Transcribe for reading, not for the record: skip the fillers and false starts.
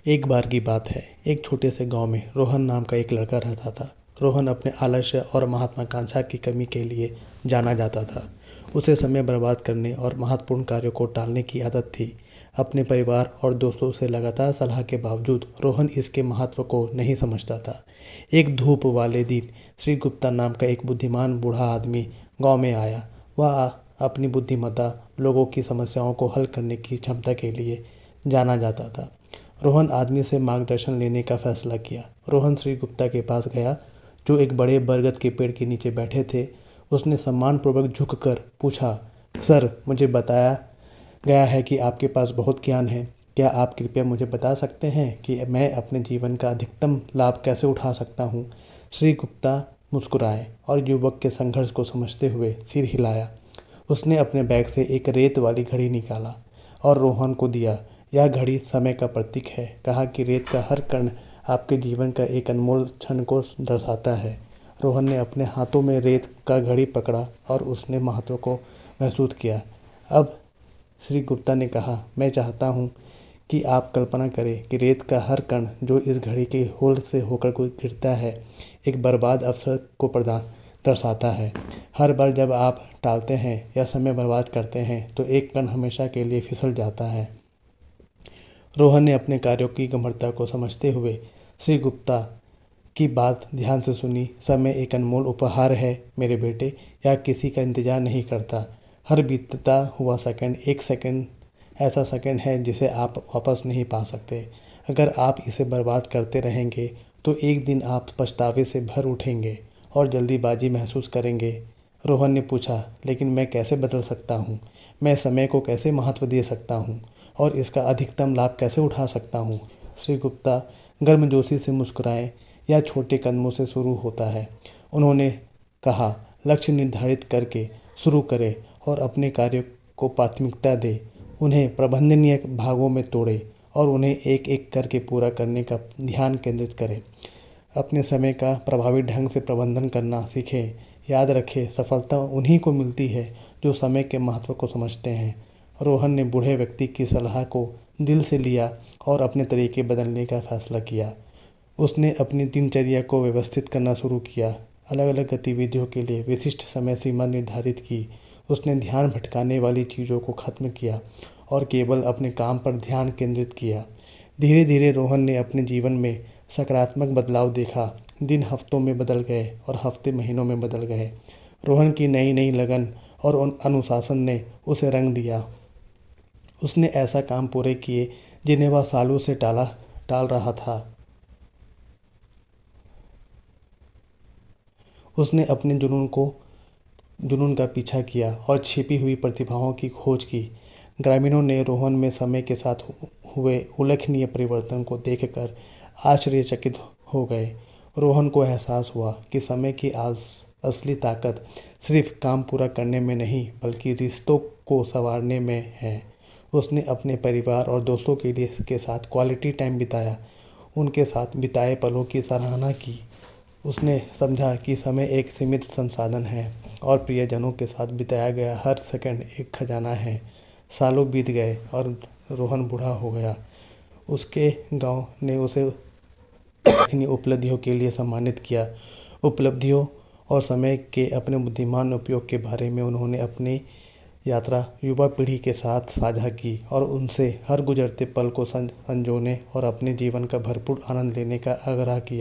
एक बार की बात है, एक छोटे से गांव में रोहन नाम का एक लड़का रहता था। रोहन अपने आलस्य और महत्वाकांक्षा की कमी के लिए जाना जाता था। उसे समय बर्बाद करने और महत्वपूर्ण कार्यों को टालने की आदत थी। अपने परिवार और दोस्तों से लगातार सलाह के बावजूद रोहन इसके महत्व को नहीं समझता था। एक धूप वाले दिन श्री गुप्ता नाम का एक बुद्धिमान बूढ़ा आदमी गांव में आया। वह अपनी बुद्धिमत्ता, लोगों की समस्याओं को हल करने की क्षमता के लिए जाना जाता था। रोहन आदमी से मार्गदर्शन लेने का फैसला किया। रोहन श्री गुप्ता के पास गया, जो एक बड़े बरगद के पेड़ के नीचे बैठे थे। उसने सम्मानपूर्वक झुककर पूछा, सर, मुझे बताया गया है कि आपके पास बहुत ज्ञान है। क्या आप कृपया मुझे बता सकते हैं कि मैं अपने जीवन का अधिकतम लाभ कैसे उठा सकता हूँ? श्री गुप्ता मुस्कुराए और युवक के संघर्ष को समझते हुए सिर हिलाया। उसने अपने बैग से एक रेत वाली घड़ी निकाला और रोहन को दिया। यह घड़ी समय का प्रतीक है। कहा कि रेत का हर कण आपके जीवन का एक अनमोल क्षण को दर्शाता है। रोहन ने अपने हाथों में रेत का घड़ी पकड़ा और उसने महत्व को महसूस किया। अब श्री गुप्ता ने कहा, मैं चाहता हूँ कि आप कल्पना करें कि रेत का हर कण जो इस घड़ी के होल से होकर गिरता है, एक बर्बाद अवसर को दर्शाता है। हर बार जब आप टालते हैं या समय बर्बाद करते हैं तो एक कण हमेशा के लिए फिसल जाता है। रोहन ने अपने कार्यों की गंभीरता को समझते हुए श्री गुप्ता की बात ध्यान से सुनी। समय एक अनमोल उपहार है मेरे बेटे, यह किसी का इंतजार नहीं करता। हर बीतता हुआ सेकंड एक सेकंड ऐसा सेकंड है जिसे आप वापस नहीं पा सकते। अगर आप इसे बर्बाद करते रहेंगे तो एक दिन आप पछतावे से भर उठेंगे और जल्दीबाजी महसूस करेंगे। रोहन ने पूछा, लेकिन मैं कैसे बदल सकता हूँ? मैं समय को कैसे महत्व दे सकता हूँ और इसका अधिकतम लाभ कैसे उठा सकता हूँ? श्री गुप्ता गर्मजोशी से मुस्कुराए। यह छोटे कदमों से शुरू होता है, उन्होंने कहा। लक्ष्य निर्धारित करके शुरू करें और अपने कार्य को प्राथमिकता दें। उन्हें प्रबंधनीय भागों में तोड़ें और उन्हें एक एक करके पूरा करने का ध्यान केंद्रित करें। अपने समय का प्रभावी ढंग से प्रबंधन करना सीखें। याद रखें, सफलता उन्हीं को मिलती है जो समय के महत्व को समझते हैं। रोहन ने बूढ़े व्यक्ति की सलाह को दिल से लिया और अपने तरीके बदलने का फैसला किया। उसने अपनी दिनचर्या को व्यवस्थित करना शुरू किया, अलग अलग गतिविधियों के लिए विशिष्ट समय सीमा निर्धारित की। उसने ध्यान भटकाने वाली चीज़ों को खत्म किया और केवल अपने काम पर ध्यान केंद्रित किया। धीरे धीरे रोहन ने अपने जीवन में सकारात्मक बदलाव देखा। दिन हफ्तों में बदल गए और हफ्ते महीनों में बदल गए। रोहन की नई नई लगन और अनुशासन ने उसे रंग दिया। उसने ऐसा काम पूरे किए जिन्हें वह सालों से टाल रहा था। उसने अपने जुनून का पीछा किया और छिपी हुई प्रतिभाओं की खोज की। ग्रामीणों ने रोहन में समय के साथ हुए उल्लेखनीय परिवर्तन को देखकर आश्चर्यचकित हो गए। रोहन को एहसास हुआ कि समय की असली ताकत सिर्फ काम पूरा करने में नहीं, बल्कि रिश्तों को संवारने में है। उसने अपने परिवार और दोस्तों के साथ क्वालिटी टाइम बिताया, उनके साथ बिताए पलों की सराहना की। उसने समझा कि समय एक सीमित संसाधन है और प्रियजनों के साथ बिताया गया हर सेकंड एक खजाना है। सालों बीत गए और रोहन बूढ़ा हो गया। उसके गांव ने उसे अपनी उपलब्धियों के लिए सम्मानित किया। उपलब्धियों और समय के अपने बुद्धिमान उपयोग के बारे में उन्होंने अपनी यात्रा युवा पीढ़ी के साथ साझा की और उनसे हर गुजरते पल को संजोने और अपने जीवन का भरपूर आनंद लेने का आग्रह किया।